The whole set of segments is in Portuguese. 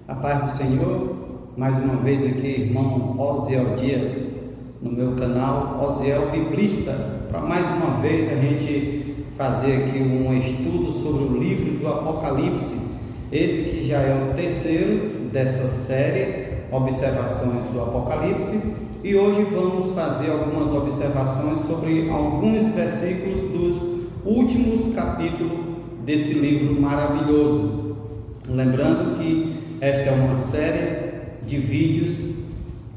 A paz do Senhor, mais uma vez aqui, irmão Osiel Dias, no meu canal Osiel Biblista, para mais uma vez a gente fazer aqui um estudo sobre o livro do Apocalipse, esse que já é o terceiro dessa série, Observações do Apocalipse, e hoje vamos fazer algumas observações sobre alguns versículos dos últimos capítulos desse livro maravilhoso. Lembrando que esta é uma série de vídeos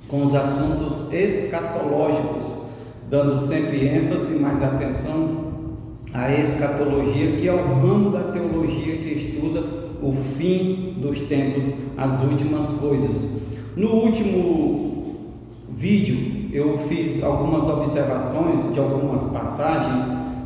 com os assuntos escatológicos, dando sempre ênfase e mais atenção à escatologia, que é o ramo da teologia que estuda o fim dos tempos, as últimas coisas. No último vídeo eu fiz algumas observações de algumas passagens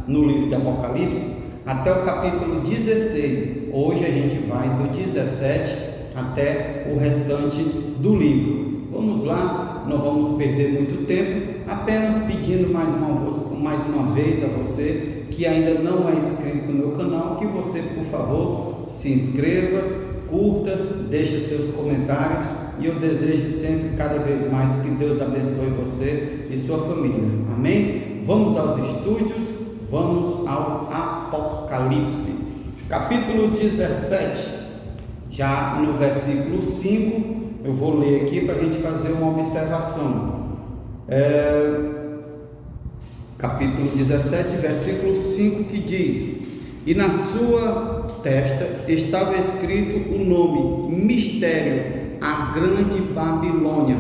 no livro de Apocalipse até o capítulo 16. Hoje a gente vai do 17 até o restante do livro. Vamos lá, não vamos perder muito tempo, apenas pedindo mais uma vez a você que ainda não é inscrito no meu canal, que você, por favor, se inscreva, curta, deixe seus comentários, e eu desejo sempre, cada vez mais, que Deus abençoe você e sua família. Amém? Vamos aos estudos, vamos ao Apocalipse, capítulo 17. Já no versículo 5, eu vou ler aqui para a gente fazer uma observação. Capítulo 17, versículo 5, que diz: E na sua testa estava escrito o nome Mistério, a Grande Babilônia.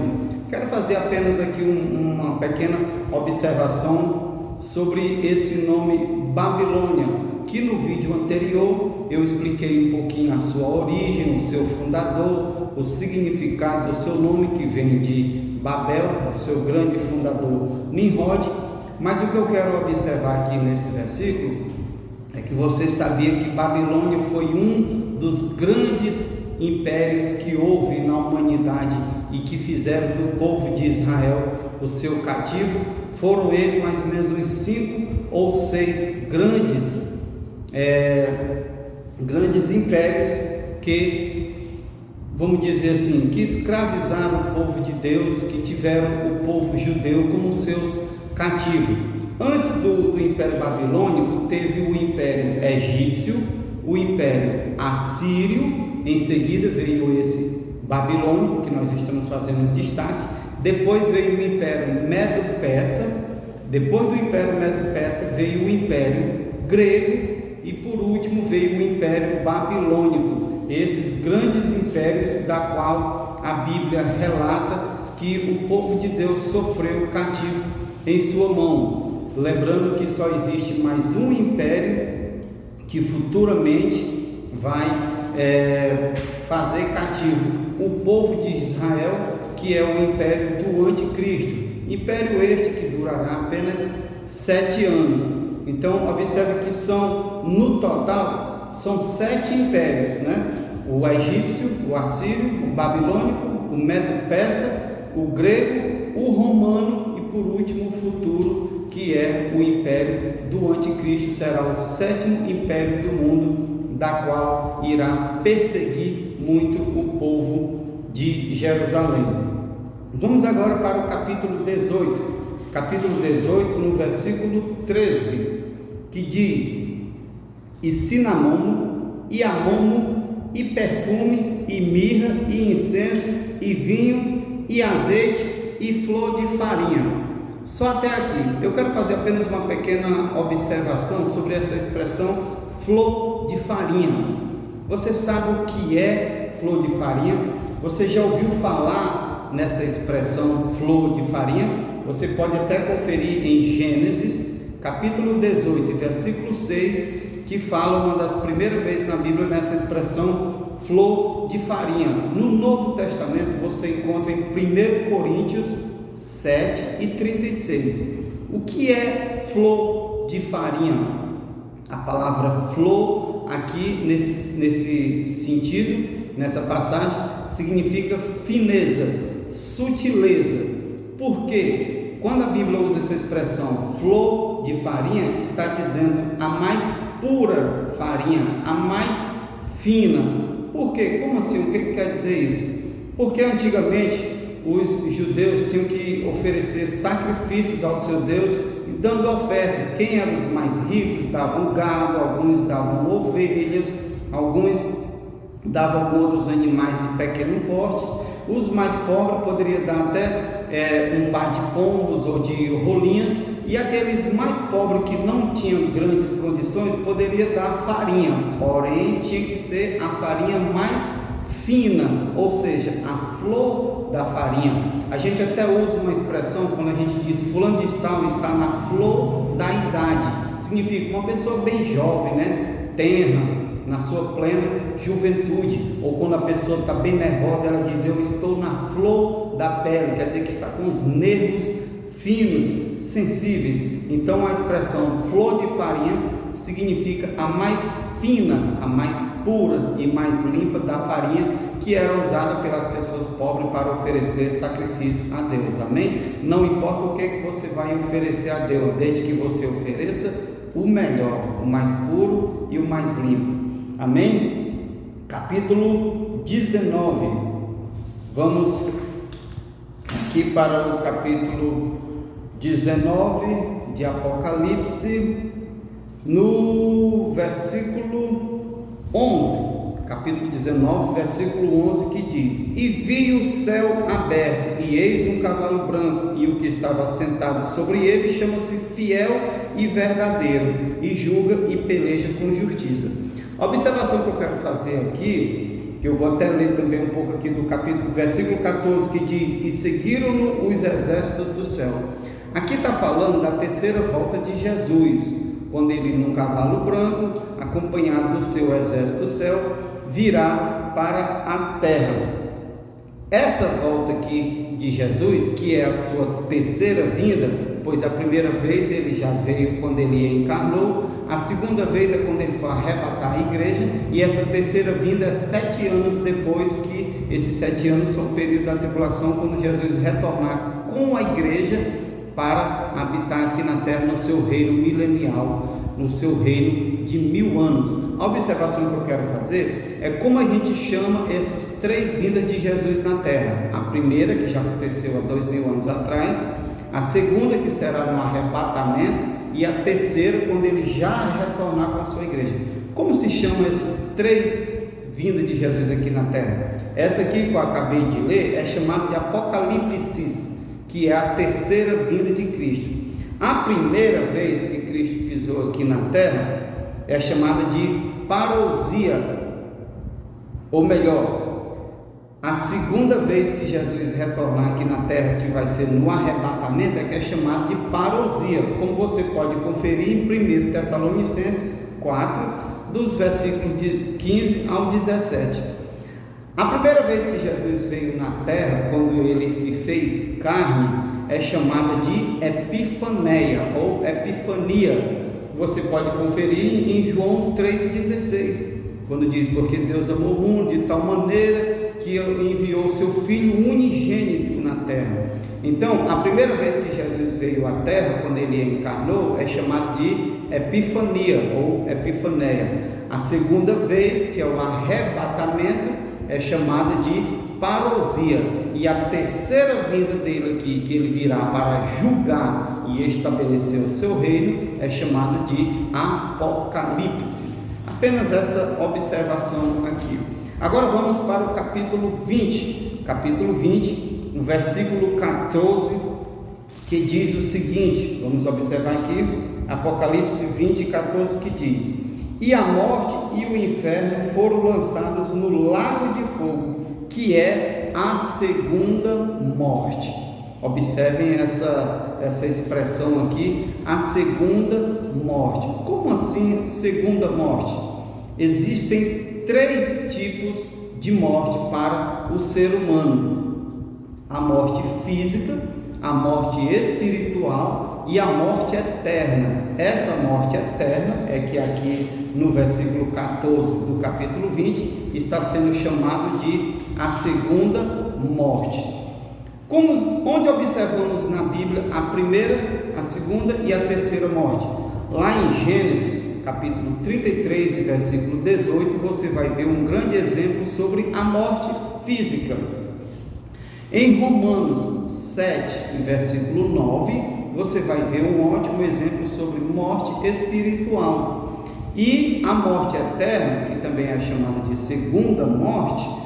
Quero fazer apenas aqui uma pequena observação sobre esse nome Babilônia, que no vídeo anterior eu expliquei um pouquinho a sua origem, o seu fundador, o significado do seu nome, que vem de Babel, do seu grande fundador Nimrod. Mas o que eu quero observar aqui nesse versículo é que você sabia que Babilônia foi um dos grandes impérios que houve na humanidade e que fizeram do povo de Israel o seu cativo. Foram eles mais ou menos uns 5 ou 6 grandes impérios que, vamos dizer assim, que escravizaram o povo de Deus, que tiveram o povo judeu como seus cativos. Antes do Império Babilônico, teve o Império Egípcio, o Império Assírio, em seguida veio esse Babilônico, que nós estamos fazendo destaque. Depois veio o Império Medo-Persa. Depois do Império Medo-Persa veio o Império Grego. E por último veio o Império Babilônico, esses grandes impérios da qual a Bíblia relata que o povo de Deus sofreu cativo em sua mão. Lembrando que só existe mais um império que futuramente vai fazer cativo o povo de Israel, que é o Império do Anticristo. Império este que durará apenas 7 anos. Então, observe que no total, são 7 impérios, né? O egípcio, o assírio, o babilônico, o medo-persa, o grego, o romano e, por último, o futuro, que é o império do anticristo. Será o 7º império do mundo, da qual irá perseguir muito o povo de Jerusalém. Vamos agora para o capítulo 18. Capítulo 18, no versículo 13, que diz: E cinamomo, e amomo, e perfume, e mirra, e incenso, e vinho, e azeite, e flor de farinha. Só até aqui. Eu quero fazer apenas uma pequena observação sobre essa expressão flor de farinha. Você sabe o que é flor de farinha? Você já ouviu falar nessa expressão flor de farinha? Você pode até conferir em Gênesis, capítulo 18, versículo 6, que fala uma das primeiras vezes na Bíblia nessa expressão flor de farinha. No Novo Testamento você encontra em 1 Coríntios 7 e 36. O que é flor de farinha? A palavra flor aqui nesse sentido, nessa passagem, significa fineza, sutileza. Por quê? Quando a Bíblia usa essa expressão flor de farinha, está dizendo a mais pura farinha, a mais fina, Por quê? Como assim? O que quer dizer isso? Porque antigamente os judeus tinham que oferecer sacrifícios ao seu Deus, dando oferta. Quem eram os mais ricos davam gado, alguns davam ovelhas, alguns davam outros animais de pequeno porte. Os mais pobres poderiam dar até um par de pombos ou de rolinhas, e aqueles mais pobres que não tinham grandes condições poderiam dar farinha, porém tinha que ser a farinha mais fina, ou seja, a flor da farinha. A gente até usa uma expressão quando a gente diz fulano de tal está na flor da idade, significa uma pessoa bem jovem, né? Tenra, na sua plena juventude. Ou quando a pessoa está bem nervosa, ela diz: eu estou na flor da pele, quer dizer que está com os nervos finos, sensíveis. Então a expressão flor de farinha significa a mais fina, a mais pura e mais limpa da farinha, que era usada pelas pessoas pobres para oferecer sacrifício a Deus. Amém? Não importa o que você vai oferecer a Deus, desde que você ofereça o melhor, o mais puro e o mais limpo. Amém? Capítulo 19. Vamos aqui para o capítulo 19 de Apocalipse, no versículo 11. Capítulo 19, versículo 11, que diz: e vi o céu aberto, e eis um cavalo branco, e o que estava sentado sobre ele chama-se Fiel e Verdadeiro, e julga e peleja com justiça. A observação que eu quero fazer aqui, que eu vou até ler também um pouco aqui do capítulo, versículo 14, que diz: e seguiram-no os exércitos do céu. Aqui está falando da terceira volta de Jesus, quando ele num cavalo branco, acompanhado do seu exército do céu, virá para a terra. Essa volta aqui de Jesus, que é a sua terceira vinda, pois a primeira vez ele já veio quando ele encarnou, a segunda vez é quando ele foi arrebatar a igreja, e essa terceira vinda é 7 anos depois, que esses 7 anos são o período da tribulação, quando Jesus retornar com a igreja para habitar aqui na terra no seu reino milenial, no seu reino de 1000 anos. A observação que eu quero fazer é como a gente chama essas 3 vindas de Jesus na terra. A primeira, que já aconteceu há 2000 anos atrás, a segunda, que será no arrebatamento, e a terceira, quando ele já retornar com a sua igreja. Como se chamam essas 3 vindas de Jesus aqui na terra? Essa aqui que eu acabei de ler é chamada de Apocalipse, que é a terceira vinda de Cristo. A primeira vez que Cristo pisou aqui na terra é chamada de parousia, ou melhor, a segunda vez que Jesus retornar aqui na terra, que vai ser no arrebatamento, é que é chamado de parousia, como você pode conferir em 1 Tessalonicenses 4, dos versículos de 15 ao 17. A primeira vez que Jesus veio na terra, quando ele se fez carne, é chamada de Epifaneia ou Epifania. Você pode conferir em João 3,16, quando diz: porque Deus amou o mundo de tal maneira que enviou seu Filho unigênito na terra. Então, a primeira vez que Jesus veio à terra, quando ele encarnou, é chamado de Epifania ou Epifaneia. A segunda vez, que é o arrebatamento, é chamada de parousia. E a terceira vinda dele aqui, que ele virá para julgar e estabelecer o seu reino, é chamada de Apocalipse. Apenas essa observação aqui. Agora vamos para o capítulo 20. Capítulo 20, no versículo 14, que diz o seguinte, vamos observar aqui, Apocalipse 20, 14, que diz: e a morte e o inferno foram lançados no lago de fogo, que é a segunda morte. Observem essa expressão aqui, a segunda morte. Como assim segunda morte? Existem 3 tipos de morte para o ser humano: a morte física, a morte espiritual e a morte eterna. Essa morte eterna é que aqui no versículo 14 do capítulo 20 está sendo chamado de a segunda morte. Onde observamos na Bíblia a primeira, a segunda e a terceira morte? Lá em Gênesis, capítulo 33 e versículo 18, você vai ver um grande exemplo sobre a morte física. Em Romanos 7, versículo 9, você vai ver um ótimo exemplo sobre morte espiritual. E a morte eterna, que também é chamada de segunda morte,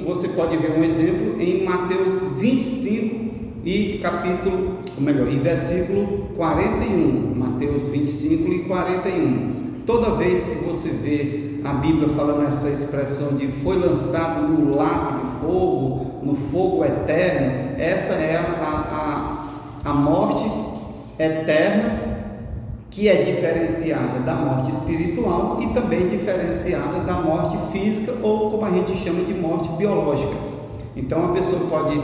você pode ver um exemplo em Mateus 25 e versículo 41. Mateus 25 e 41. Toda vez que você vê a Bíblia falando essa expressão de foi lançado no lago de fogo, no fogo eterno, essa é a morte eterna, que é diferenciada da morte espiritual e também diferenciada da morte física, ou como a gente chama de morte biológica. Então a pessoa pode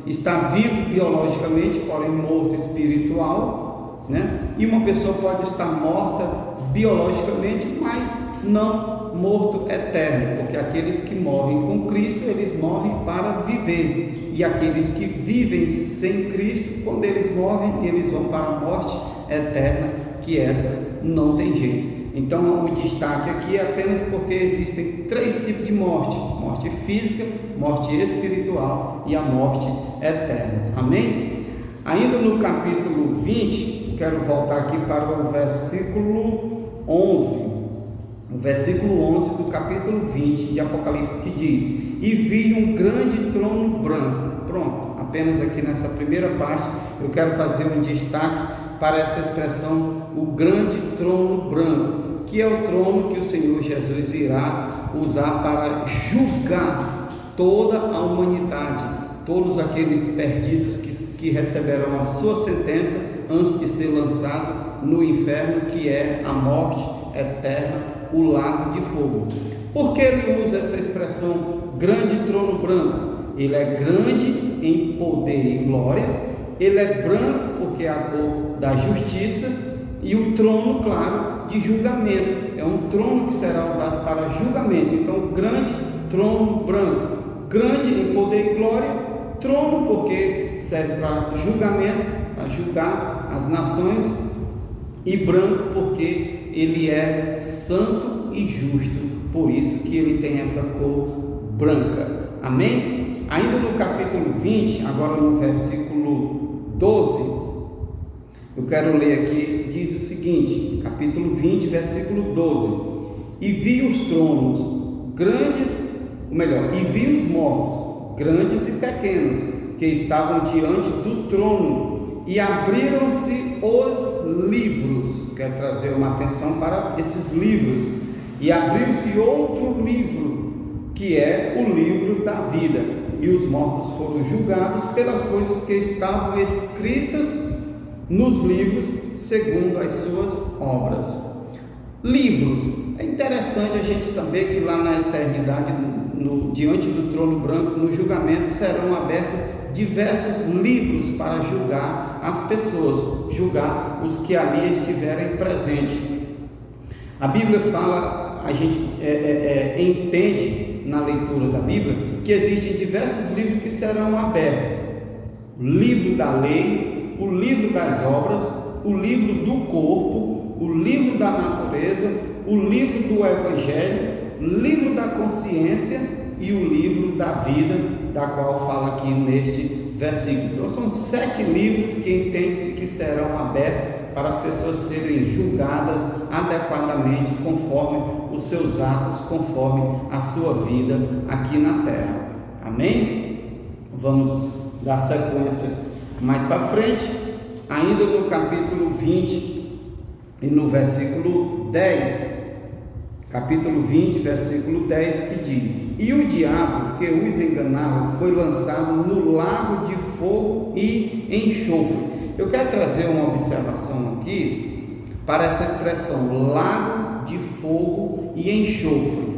estar vivo biologicamente, porém morto espiritual, né? E uma pessoa pode estar morta biologicamente, mas não morto eterno, porque aqueles que morrem com Cristo, eles morrem para viver, e aqueles que vivem sem Cristo, quando eles morrem, eles vão para a morte eterna, que essa não tem jeito. Então o destaque aqui é apenas porque existem três tipos de morte: morte física, morte espiritual e a morte eterna. Amém? Ainda no capítulo 20, quero voltar aqui para o versículo 11. O versículo 11 do capítulo 20 de Apocalipse, que diz: e vi um grande trono branco. Pronto, apenas aqui nessa primeira parte eu quero fazer um destaque para essa expressão, o grande trono branco, que é o trono que o Senhor Jesus irá usar para julgar toda a humanidade, todos aqueles perdidos que receberão a sua sentença antes de ser lançado no inferno, que é a morte eterna, o lago de fogo. Por que ele usa essa expressão grande trono branco? Ele é grande em poder e glória, ele é branco porque é a cor da justiça, e o trono, claro, de julgamento. É um trono que será usado para julgamento. Então, grande trono branco, grande em poder e glória, trono porque serve para julgamento, para julgar as nações, e branco porque ele é santo e justo, por isso que ele tem essa cor branca. Amém? Ainda no capítulo 20, agora no versículo 12, eu quero ler aqui, diz o seguinte, capítulo 20, versículo 12: e vi os tronos grandes, e vi os mortos, grandes e pequenos, que estavam diante do trono, e abriram-se os livros. Quero trazer uma atenção para esses livros. E abriu-se outro livro, que é o livro da vida, e os mortos foram julgados pelas coisas que estavam escritas nos livros, segundo as suas obras. Livros. É interessante a gente saber que lá na eternidade, diante do trono branco, no julgamento, serão abertos diversos livros para julgar as pessoas, julgar os que ali estiverem presentes. A Bíblia fala, a gente entende na leitura da Bíblia que existem diversos livros que serão abertos: o livro da lei, o livro das obras, o livro do corpo, o livro da natureza, o livro do evangelho, o livro da consciência e o livro da vida, da qual fala aqui neste versículo. Então são 7 livros que entende-se que serão abertos para as pessoas serem julgadas adequadamente conforme os seus atos, conforme a sua vida aqui na terra. Amém? Vamos dar sequência mais para frente, ainda no capítulo 20 e no versículo 10. Capítulo 20, versículo 10, que diz: e o diabo que os enganava foi lançado no lago de fogo e enxofre. Eu quero trazer uma observação aqui para essa expressão, lago de fogo e enxofre.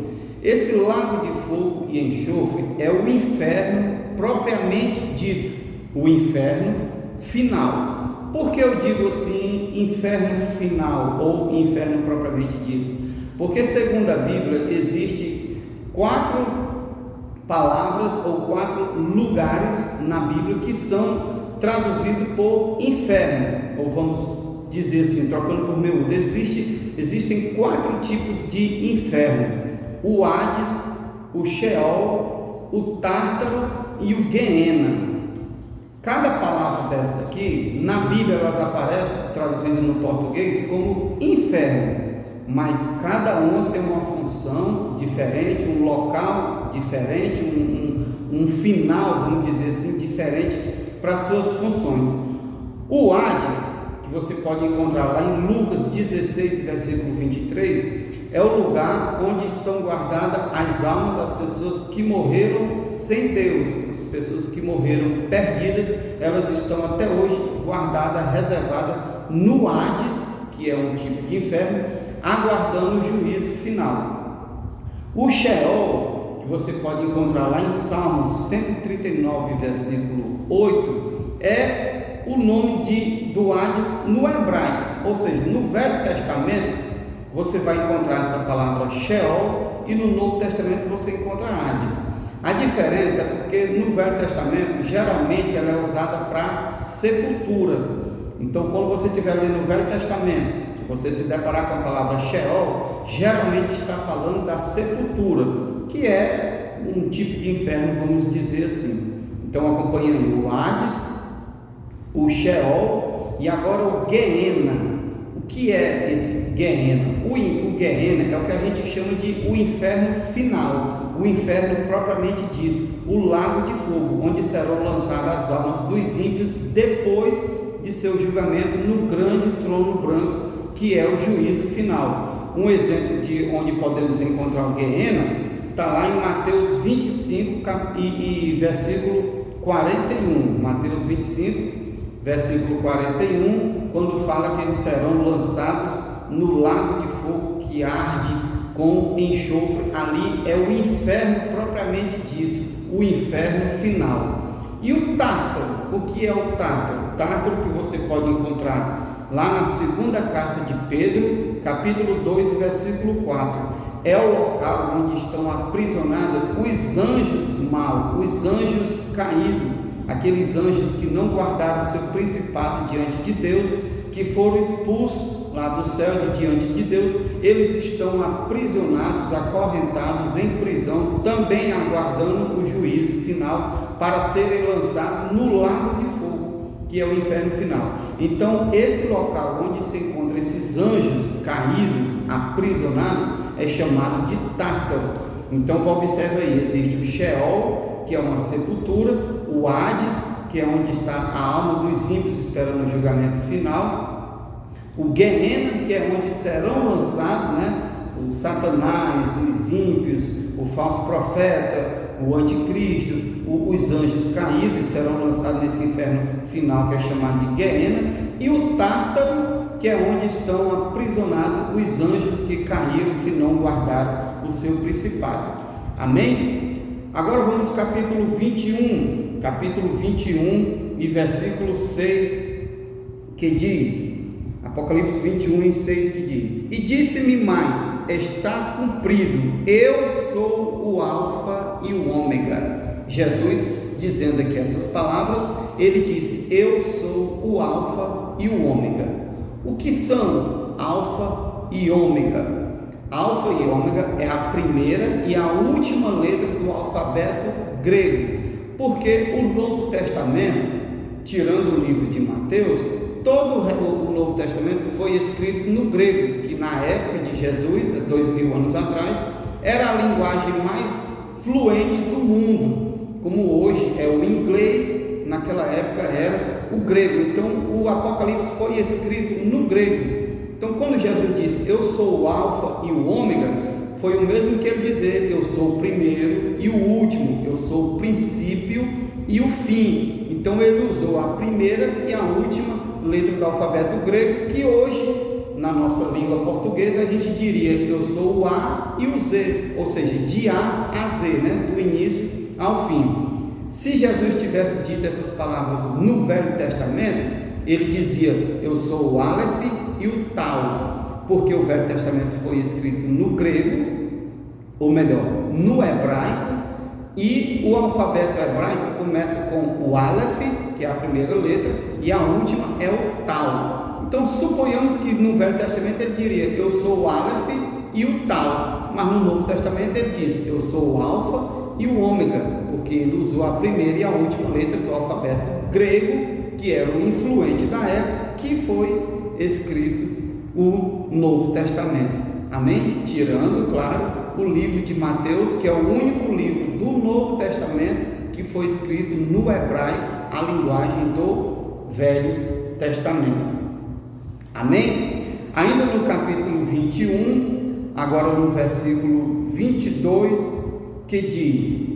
Esse lago de fogo e enxofre é o inferno propriamente dito, o inferno final. Por que eu digo assim, inferno final ou inferno propriamente dito? Porque segundo a Bíblia existem 4 palavras ou 4 lugares na Bíblia que são traduzidos por inferno, ou vamos dizer assim, trocando por miúdo, existem 4 tipos de inferno: o Hades, o Sheol, o Tártaro e o Guiena. Cada palavra dessa daqui, na Bíblia elas aparecem, traduzida no português, como inferno, mas cada uma tem uma função diferente, um local diferente, um final, vamos dizer assim, diferente para suas funções. O Hades, que você pode encontrar lá em Lucas 16, versículo 23, é o lugar onde estão guardadas as almas das pessoas que morreram sem Deus. As pessoas que morreram perdidas, elas estão até hoje guardadas, reservadas no Hades, que é um tipo de inferno, aguardando o juízo final. O Sheol, que você pode encontrar lá em Salmos 139, versículo 8, é o nome do Hades no hebraico, ou seja, no Velho Testamento você vai encontrar essa palavra Sheol e no Novo Testamento você encontra Hades. A diferença é porque no Velho Testamento geralmente ela é usada para sepultura. Então, quando você estiver lendo o Velho Testamento, que você se deparar com a palavra Sheol, geralmente está falando da sepultura, que é um tipo de inferno, vamos dizer assim. Então, acompanhe o Hades, o Sheol e agora o Guiena. O que é esse Guiena? O Guiena é o que a gente chama de o inferno final, o inferno propriamente dito, o lago de fogo, onde serão lançadas as almas dos ímpios depois de seu julgamento no grande trono branco, que é o juízo final. Um exemplo de onde podemos encontrar o Guiena está lá em Mateus 25 e versículo 41. Mateus 25, versículo 41, quando fala que eles serão lançados no lago de fogo que arde com enxofre. Ali é o inferno propriamente dito, o inferno final. E o Tártaro, o que é o Tártaro? O Tártaro que você pode encontrar lá na segunda carta de Pedro, capítulo 2, versículo 4. É o local onde estão aprisionados os anjos maus, os anjos caídos, aqueles anjos que não guardaram seu principado diante de Deus, que foram expulsos lá do céu de diante de Deus. Eles estão aprisionados, acorrentados em prisão, também aguardando o juízo final para serem lançados no lago de fogo, que é o inferno final. Então, esse local onde se encontram esses anjos caídos, aprisionados, é chamado de Tártaro. Então, observa aí, existe o Sheol, que é uma sepultura, o Hades, que é onde está a alma dos ímpios esperando o julgamento final, o Guiena, que é onde serão lançados, os Satanás, os ímpios, o falso profeta, o anticristo, os anjos caídos serão lançados nesse inferno final que é chamado de Guiena, e o Tártaro, que é onde estão aprisionados os anjos que caíram, que não guardaram o seu principado. Amém? Agora vamos ao capítulo 21 e versículo 6, que diz, Apocalipse 21, 6, que diz: E disse-me mais, está cumprido, eu sou o Alfa e o Ômega. Jesus, dizendo aqui essas palavras, ele disse: eu sou o Alfa e o Ômega. O que são Alfa e Ômega? Alfa e Ômega é a primeira e a última letra do alfabeto grego, porque o Novo Testamento, tirando o livro de Mateus, todo o Novo Testamento foi escrito no grego, que na época de Jesus, 2000 anos atrás, era a linguagem mais fluente do mundo, como hoje é o inglês, naquela época era o grego. Então o Apocalipse foi escrito no grego. Então, quando Jesus disse, eu sou o Alfa e o Ômega, foi o mesmo que ele dizer, eu sou o primeiro e o último, eu sou o princípio e o fim. Então, ele usou a primeira e a última letra do alfabeto grego, que hoje, na nossa língua portuguesa, a gente diria, eu sou o A e o Z, ou seja, de A a Z, do início ao fim. Se Jesus tivesse dito essas palavras no Velho Testamento, ele dizia, eu sou o Aleph e o Tau, porque o Velho Testamento foi escrito no grego, ou melhor, no hebraico, e o alfabeto hebraico começa com o Aleph, que é a primeira letra, e a última é o Tau. Então suponhamos que no Velho Testamento ele diria: eu sou o Aleph e o Tal, mas no Novo Testamento ele diz: eu sou o Alfa e o Ômega, porque ele usou a primeira e a última letra do alfabeto grego, que era o influente da época, que foi escrito o Novo Testamento. Amém? Tirando, claro, o livro de Mateus, que é o único livro do Novo Testamento que foi escrito no hebraico, a linguagem do Velho Testamento. Amém? Ainda no capítulo 21, agora no versículo 22, que diz: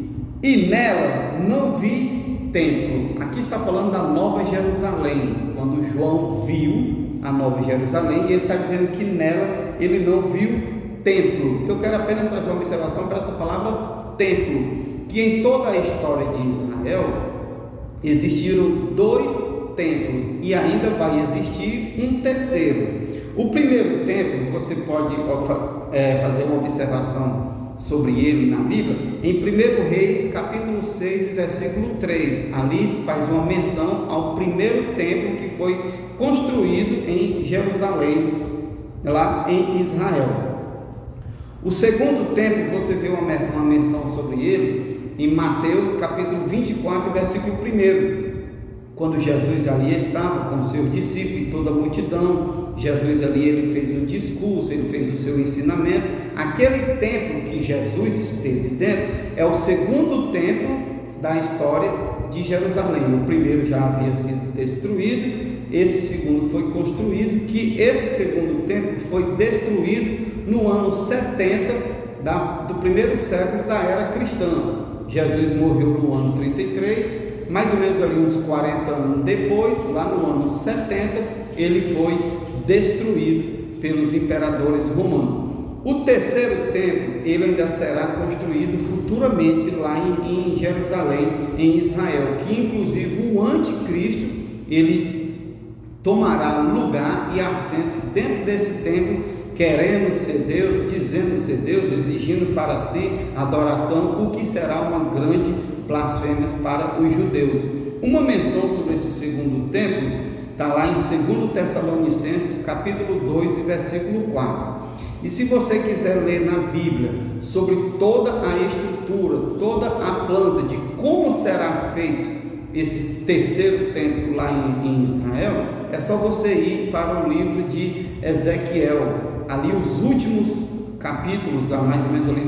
e nela não vi templo. Aqui está falando da Nova Jerusalém, quando João viu a Nova Jerusalém, e ele está dizendo que nela ele não viu templo. Eu quero apenas trazer uma observação para essa palavra templo, que em toda a história de Israel existiram 2 templos e ainda vai existir um terceiro. O primeiro templo, você pode fazer uma observação sobre ele na Bíblia, em 1 Reis, capítulo 6, versículo 3, ali faz uma menção ao primeiro templo que foi construído em Jerusalém, lá em Israel. O segundo templo, você vê uma menção sobre ele em Mateus capítulo 24, versículo 1, quando Jesus ali estava com seus discípulos e toda a multidão. Jesus ali, ele fez um discurso, ele fez o seu ensinamento. Aquele templo que Jesus esteve dentro é o segundo templo da história de Jerusalém. O primeiro já havia sido destruído, esse segundo foi construído, que esse segundo templo foi destruído no ano 70 do primeiro século da era cristã. Jesus morreu no ano 33, mais ou menos ali uns 40 anos depois, lá no ano 70, ele foi destruído pelos imperadores romanos. O terceiro templo, ele ainda será construído futuramente lá em Jerusalém, em Israel, que inclusive o anticristo, ele tomará lugar e assento dentro desse templo, querendo ser Deus, dizendo ser Deus, exigindo para si adoração, o que será uma grande blasfêmia para os judeus. Uma menção sobre esse segundo templo está lá em 2 Tessalonicenses, capítulo 2, versículo 4. E se você quiser ler na Bíblia sobre toda a estrutura, toda a planta de como será feito esse terceiro templo lá em Israel, é só você ir para o livro de Ezequiel, ali os últimos capítulos, mais ou menos ali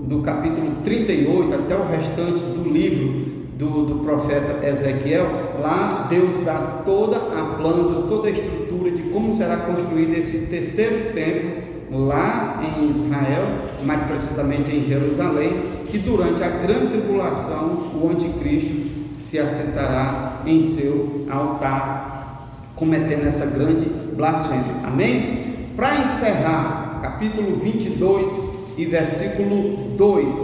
do capítulo 38 até o restante do livro do profeta Ezequiel. Lá Deus dá toda a planta, toda a estrutura de como será construído esse terceiro templo lá em Israel, mais precisamente em Jerusalém, que durante a grande tribulação o anticristo se assentará em seu altar, cometendo essa grande blasfêmia. Amém? Para encerrar, capítulo 22 e versículo 2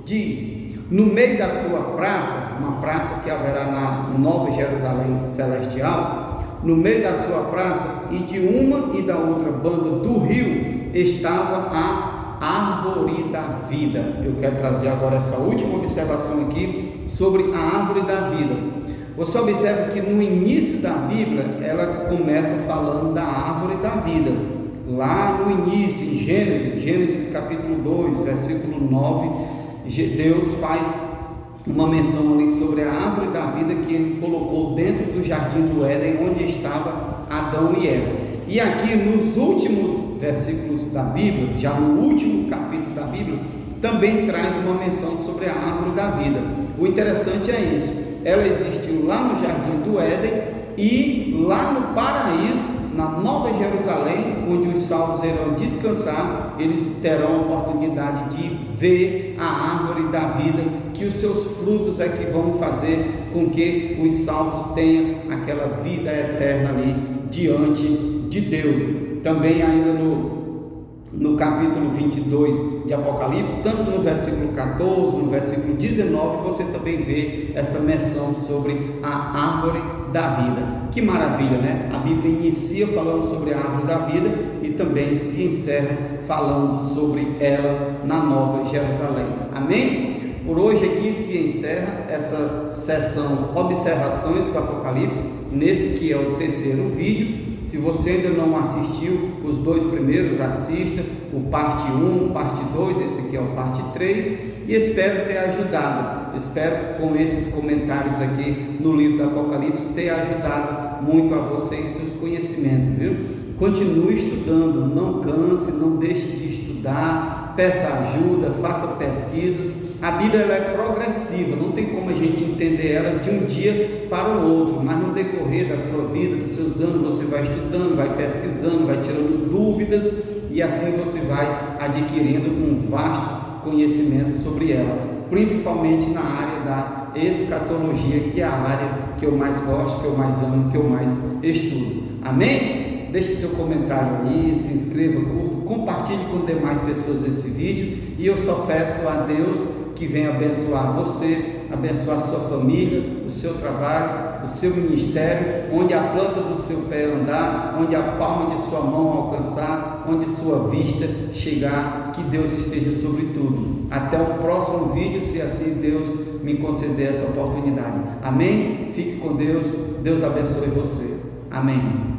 diz: no meio da sua praça, uma praça que haverá na Nova Jerusalém celestial, no meio da sua praça e de uma e da outra banda do rio estava a árvore da vida. Eu quero trazer agora essa última observação aqui sobre a árvore da vida. Você observa que no início da Bíblia ela começa falando da árvore da vida. Lá no início, em Gênesis capítulo 2, versículo 9, Deus faz uma menção ali sobre a árvore da vida que ele colocou dentro do jardim do Éden, onde estava Adão e Eva. E aqui nos últimos versículos da Bíblia, já no último capítulo da Bíblia, também traz uma menção sobre a árvore da vida. O interessante é isso: ela existiu lá no jardim do Éden e lá no paraíso, na Nova Jerusalém, onde os salvos irão descansar, eles terão a oportunidade de ver a árvore da vida, que os seus frutos é que vão fazer com que os salvos tenham aquela vida eterna ali diante de Deus. Também ainda no capítulo 22 de Apocalipse, tanto no versículo 14, no versículo 19, você também vê essa menção sobre a árvore da vida. Que maravilha, né? A Bíblia inicia falando sobre a árvore da vida e também se encerra falando sobre ela na Nova Jerusalém. Amém? por hoje aqui se encerra essa sessão Observações do Apocalipse, nesse que é o terceiro vídeo. Se você ainda não assistiu os 2 primeiros, assista o parte 1, parte 2, esse aqui é o parte 3, e espero ter ajudado, espero com esses comentários aqui no livro do Apocalipse ter ajudado muito a você em seus conhecimentos, viu? Continue estudando, não canse, não deixe de estudar, peça ajuda, faça pesquisas. A Bíblia ela é progressiva, não tem como a gente entender ela de um dia para o outro, mas no decorrer da sua vida, dos seus anos, você vai estudando, vai pesquisando, vai tirando dúvidas e assim você vai adquirindo um vasto conhecimento sobre ela, principalmente na área da escatologia, que é a área que eu mais gosto, que eu mais amo, que eu mais estudo. Amém? Deixe seu comentário aí, se inscreva, curta, compartilhe com demais pessoas esse vídeo e eu só peço a Deus que venha abençoar você, abençoar sua família, o seu trabalho, o seu ministério, onde a planta do seu pé andar, onde a palma de sua mão alcançar, onde sua vista chegar, que Deus esteja sobre tudo. Até o próximo vídeo, se assim Deus me conceder essa oportunidade. Amém? Fique com Deus, Deus abençoe você. Amém.